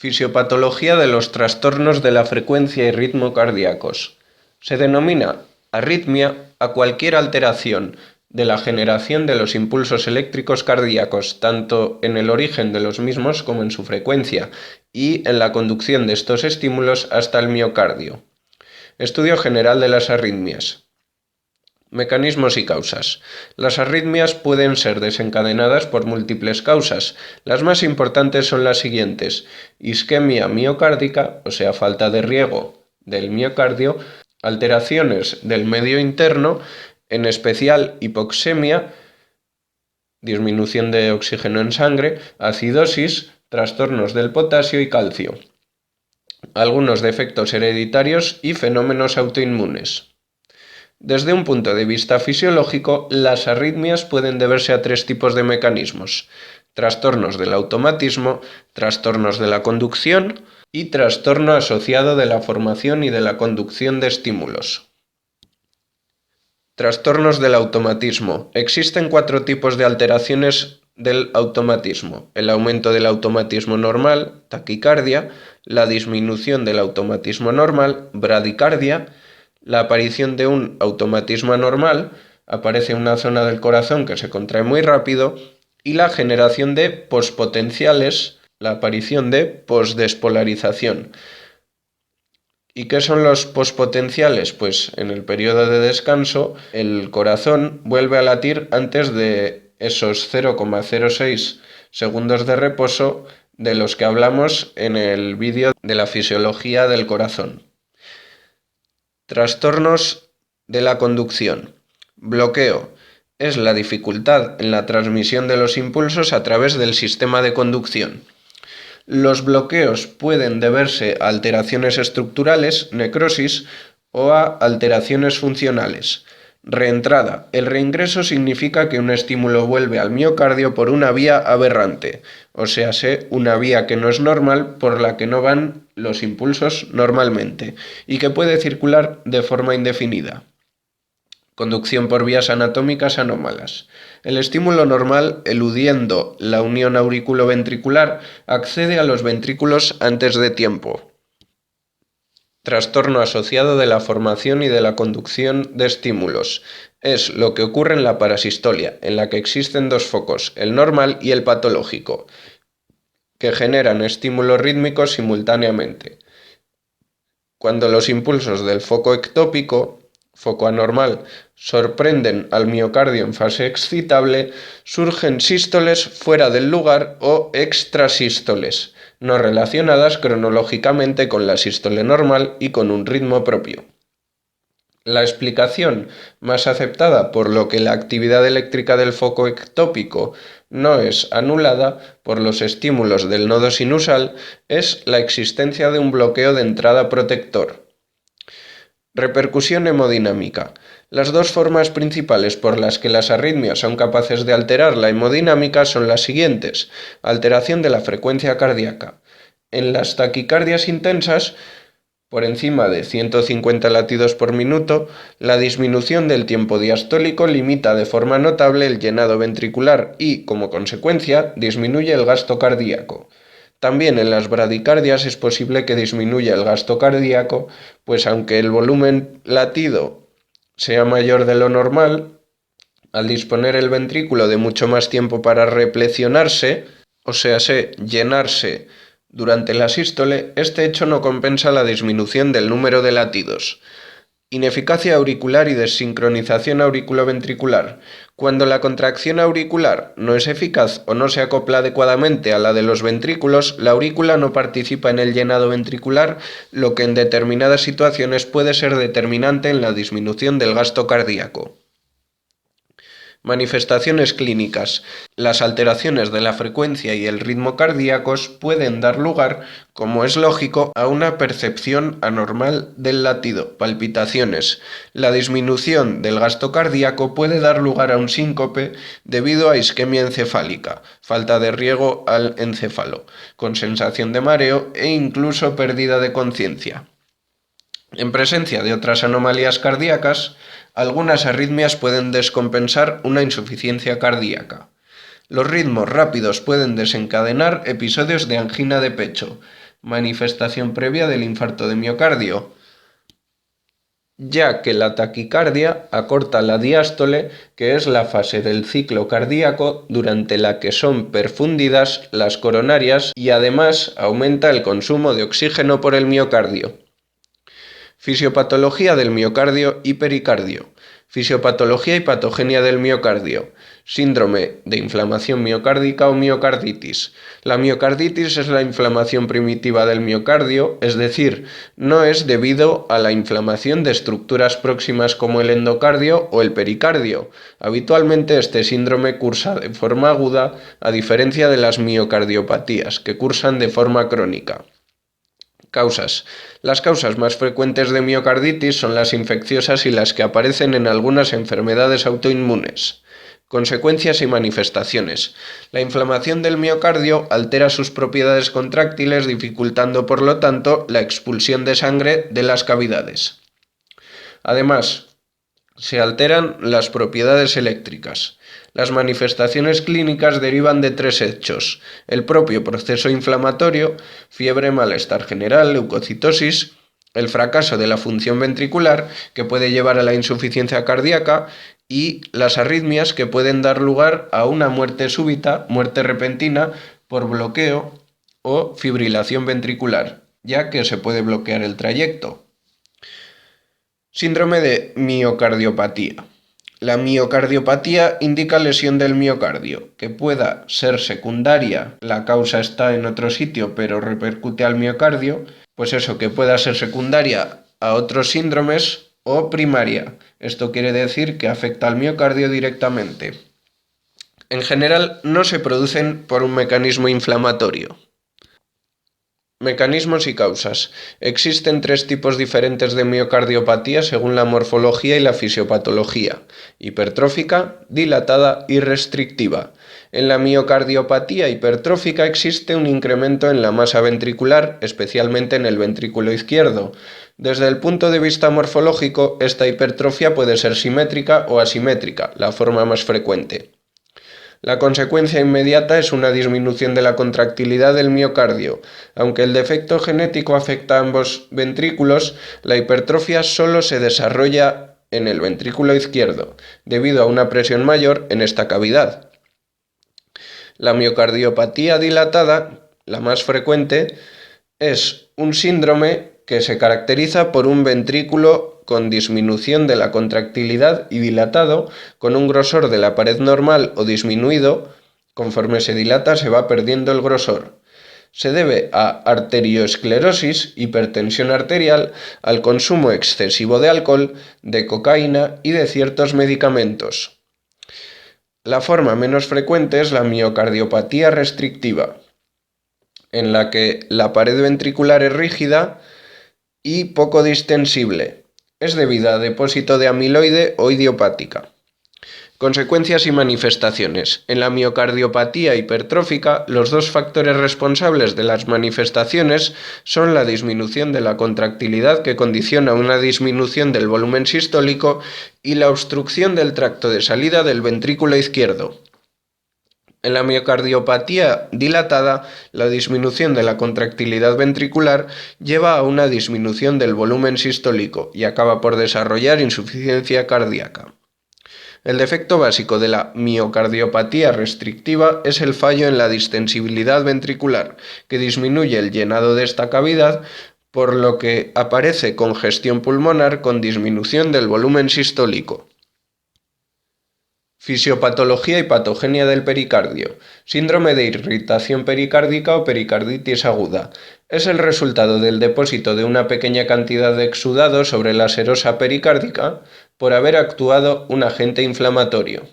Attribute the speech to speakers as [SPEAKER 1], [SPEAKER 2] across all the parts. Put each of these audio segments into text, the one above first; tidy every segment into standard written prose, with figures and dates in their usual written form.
[SPEAKER 1] Fisiopatología de los trastornos de la frecuencia y ritmo cardíacos. Se denomina arritmia a cualquier alteración de la generación de los impulsos eléctricos cardíacos, tanto en el origen de los mismos como en su frecuencia, y en la conducción de estos estímulos hasta el miocardio. Estudio general de las arritmias. Mecanismos y causas. Las arritmias pueden ser desencadenadas por múltiples causas. Las más importantes son las siguientes: isquemia miocárdica, o sea, falta de riego del miocardio, alteraciones del medio interno, en especial hipoxemia, disminución de oxígeno en sangre, acidosis, trastornos del potasio y calcio, algunos defectos hereditarios y fenómenos autoinmunes. Desde un punto de vista fisiológico, las arritmias pueden deberse a tres tipos de mecanismos: trastornos del automatismo, trastornos de la conducción y trastorno asociado de la formación y de la conducción de estímulos. Trastornos del automatismo. Existen 4 tipos de alteraciones del automatismo: el aumento del automatismo normal, taquicardia; la disminución del automatismo normal, bradicardia; la aparición de un automatismo anormal, aparece una zona del corazón que se contrae muy rápido; y la generación de pospotenciales, la aparición de posdespolarización. ¿Y qué son los pospotenciales? Pues en el periodo de descanso el corazón vuelve a latir antes de esos 0,06 segundos de reposo de los que hablamos en el vídeo de la fisiología del corazón. Trastornos de la conducción. Bloqueo. Es la dificultad en la transmisión de los impulsos a través del sistema de conducción. Los bloqueos pueden deberse a alteraciones estructurales, necrosis, o a alteraciones funcionales. Reentrada. El reingreso significa que un estímulo vuelve al miocardio por una vía aberrante, o sea, una vía que no es normal, por la que no van los impulsos normalmente, y que puede circular de forma indefinida. Conducción por vías anatómicas anómalas. El estímulo normal, eludiendo la unión auriculoventricular, accede a los ventrículos antes de tiempo. Trastorno asociado de la formación y de la conducción de estímulos. Es lo que ocurre en la parasistolia, en la que existen 2 focos, el normal y el patológico, que generan estímulos rítmicos simultáneamente. Cuando los impulsos del foco ectópico, foco anormal, sorprenden al miocardio en fase excitable, surgen sístoles fuera del lugar o extrasístoles, no relacionadas cronológicamente con la sístole normal y con un ritmo propio. La explicación más aceptada por lo que la actividad eléctrica del foco ectópico no es anulada por los estímulos del nodo sinusal es la existencia de un bloqueo de entrada protector. Repercusión hemodinámica. Las 2 formas principales por las que las arritmias son capaces de alterar la hemodinámica son las siguientes: alteración de la frecuencia cardíaca. En las taquicardias intensas, por encima de 150 latidos por minuto, la disminución del tiempo diastólico limita de forma notable el llenado ventricular y, como consecuencia, disminuye el gasto cardíaco. También en las bradicardias es posible que disminuya el gasto cardíaco, pues aunque el volumen latido sea mayor de lo normal, al disponer el ventrículo de mucho más tiempo para replecionarse, o sea, llenarse durante la sístole, este hecho no compensa la disminución del número de latidos. Ineficacia auricular y desincronización auriculoventricular. Cuando la contracción auricular no es eficaz o no se acopla adecuadamente a la de los ventrículos, la aurícula no participa en el llenado ventricular, lo que en determinadas situaciones puede ser determinante en la disminución del gasto cardíaco. Manifestaciones clínicas. Las alteraciones de la frecuencia y el ritmo cardíacos pueden dar lugar, como es lógico, a una percepción anormal del latido, palpitaciones. La disminución del gasto cardíaco puede dar lugar a un síncope debido a isquemia encefálica, falta de riego al encéfalo, con sensación de mareo e incluso pérdida de conciencia. En presencia de otras anomalías cardíacas, algunas arritmias pueden descompensar una insuficiencia cardíaca. Los ritmos rápidos pueden desencadenar episodios de angina de pecho. manifestación previa del infarto de miocardio, ya que la taquicardia acorta la diástole, que es la fase del ciclo cardíaco durante la que son perfundidas las coronarias, y además aumenta el consumo de oxígeno por el miocardio. Fisiopatología del miocardio y pericardio. Fisiopatología y patogenia del miocardio. Síndrome de inflamación miocárdica o miocarditis. La miocarditis es la inflamación primitiva del miocardio, es decir, no es debido a la inflamación de estructuras próximas como el endocardio o el pericardio. Habitualmente este síndrome cursa de forma aguda, a diferencia de las miocardiopatías, que cursan de forma crónica. Causas. Las causas más frecuentes de miocarditis son las infecciosas y las que aparecen en algunas enfermedades autoinmunes. Consecuencias y manifestaciones. La inflamación del miocardio altera sus propiedades contráctiles, dificultando por lo tanto la expulsión de sangre de las cavidades. Además, se alteran las propiedades eléctricas. Las manifestaciones clínicas derivan de tres hechos: el propio proceso inflamatorio, fiebre, malestar general, leucocitosis, el fracaso de la función ventricular, que puede llevar a la insuficiencia cardíaca, y las arritmias, que pueden dar lugar a una muerte súbita, muerte repentina, por bloqueo o fibrilación ventricular, ya que se puede bloquear el trayecto. Síndrome de miocardiopatía. La miocardiopatía indica lesión del miocardio, que pueda ser secundaria, la causa está en otro sitio pero repercute al miocardio, que pueda ser secundaria a otros síndromes, o primaria. Esto quiere decir que afecta al miocardio directamente. En general no se producen por un mecanismo inflamatorio. Mecanismos y causas. Existen tres tipos diferentes de miocardiopatía según la morfología y la fisiopatología: hipertrófica, dilatada y restrictiva. En la miocardiopatía hipertrófica existe un incremento en la masa ventricular, especialmente en el ventrículo izquierdo. Desde el punto de vista morfológico, esta hipertrofia puede ser simétrica o asimétrica, la forma más frecuente. La consecuencia inmediata es una disminución de la contractilidad del miocardio. Aunque el defecto genético afecta a ambos ventrículos, la hipertrofia solo se desarrolla en el ventrículo izquierdo, debido a una presión mayor en esta cavidad. La miocardiopatía dilatada, la más frecuente, es un síndrome que se caracteriza por un ventrículo con disminución de la contractilidad y dilatado, con un grosor de la pared normal o disminuido. Conforme se dilata se va perdiendo el grosor. Se debe a arteriosclerosis, hipertensión arterial, al consumo excesivo de alcohol, de cocaína y de ciertos medicamentos. La forma menos frecuente es la miocardiopatía restrictiva, en la que la pared ventricular es rígida y poco distensible. Es debida a depósito de amiloide o idiopática. Consecuencias y manifestaciones. En la miocardiopatía hipertrófica, los dos factores responsables de las manifestaciones son la disminución de la contractilidad, que condiciona una disminución del volumen sistólico, y la obstrucción del tracto de salida del ventrículo izquierdo. En la miocardiopatía dilatada, la disminución de la contractilidad ventricular lleva a una disminución del volumen sistólico y acaba por desarrollar insuficiencia cardíaca. El defecto básico de la miocardiopatía restrictiva es el fallo en la distensibilidad ventricular, que disminuye el llenado de esta cavidad, por lo que aparece congestión pulmonar con disminución del volumen sistólico. Fisiopatología y patogenia del pericardio. Síndrome de irritación pericárdica o pericarditis aguda. Es el resultado del depósito de una pequeña cantidad de exudado sobre la serosa pericárdica por haber actuado un agente inflamatorio.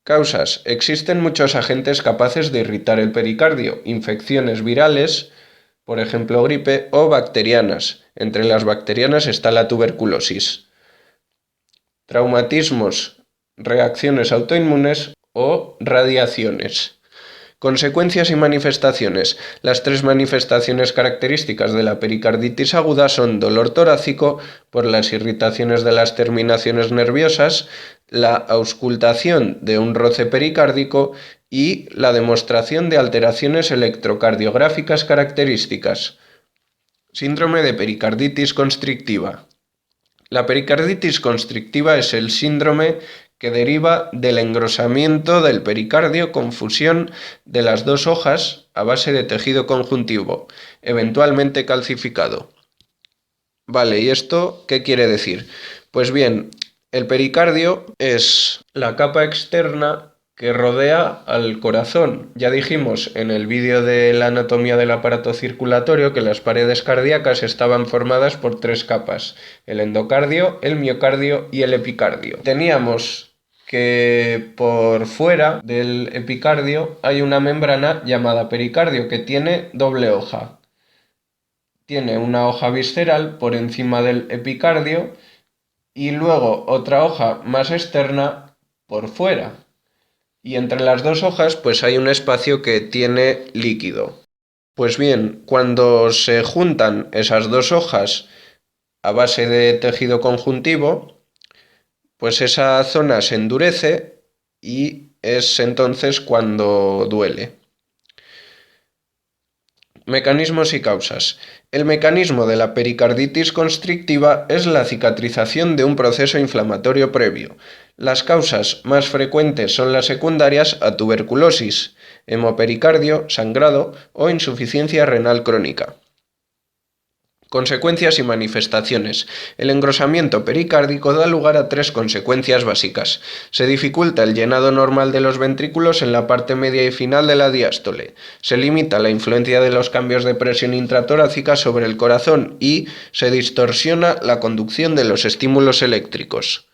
[SPEAKER 1] Causas. Existen muchos agentes capaces de irritar el pericardio: infecciones virales, por ejemplo gripe, o bacterianas. Entre las bacterianas está la tuberculosis. Traumatismos, reacciones autoinmunes o radiaciones. Consecuencias y manifestaciones. Las tres manifestaciones características de la pericarditis aguda son dolor torácico por las irritaciones de las terminaciones nerviosas, la auscultación de un roce pericárdico y la demostración de alteraciones electrocardiográficas características. Síndrome de pericarditis constrictiva. La pericarditis constrictiva es el síndrome que deriva del engrosamiento del pericardio con fusión de las dos hojas a base de tejido conjuntivo, eventualmente calcificado. Vale, ¿y esto qué quiere decir? Pues bien, el pericardio es la capa externa que rodea al corazón. Ya dijimos en el vídeo de la anatomía del aparato circulatorio que las paredes cardíacas estaban formadas por tres capas: el endocardio, el miocardio y el epicardio. Teníamos que por fuera del epicardio hay una membrana llamada pericardio que tiene doble hoja. Tiene una hoja visceral por encima del epicardio y luego otra hoja más externa por fuera. Y entre las dos hojas pues hay un espacio que tiene líquido. Pues bien, cuando se juntan esas dos hojas a base de tejido conjuntivo, pues esa zona se endurece y es entonces cuando duele. Mecanismos y causas. El mecanismo de la pericarditis constrictiva es la cicatrización de un proceso inflamatorio previo. Las causas más frecuentes son las secundarias a tuberculosis, hemopericardio, sangrado o insuficiencia renal crónica. Consecuencias y manifestaciones. El engrosamiento pericárdico da lugar a tres consecuencias básicas. Se dificulta el llenado normal de los ventrículos en la parte media y final de la diástole. Se limita la influencia de los cambios de presión intratorácica sobre el corazón y se distorsiona la conducción de los estímulos eléctricos.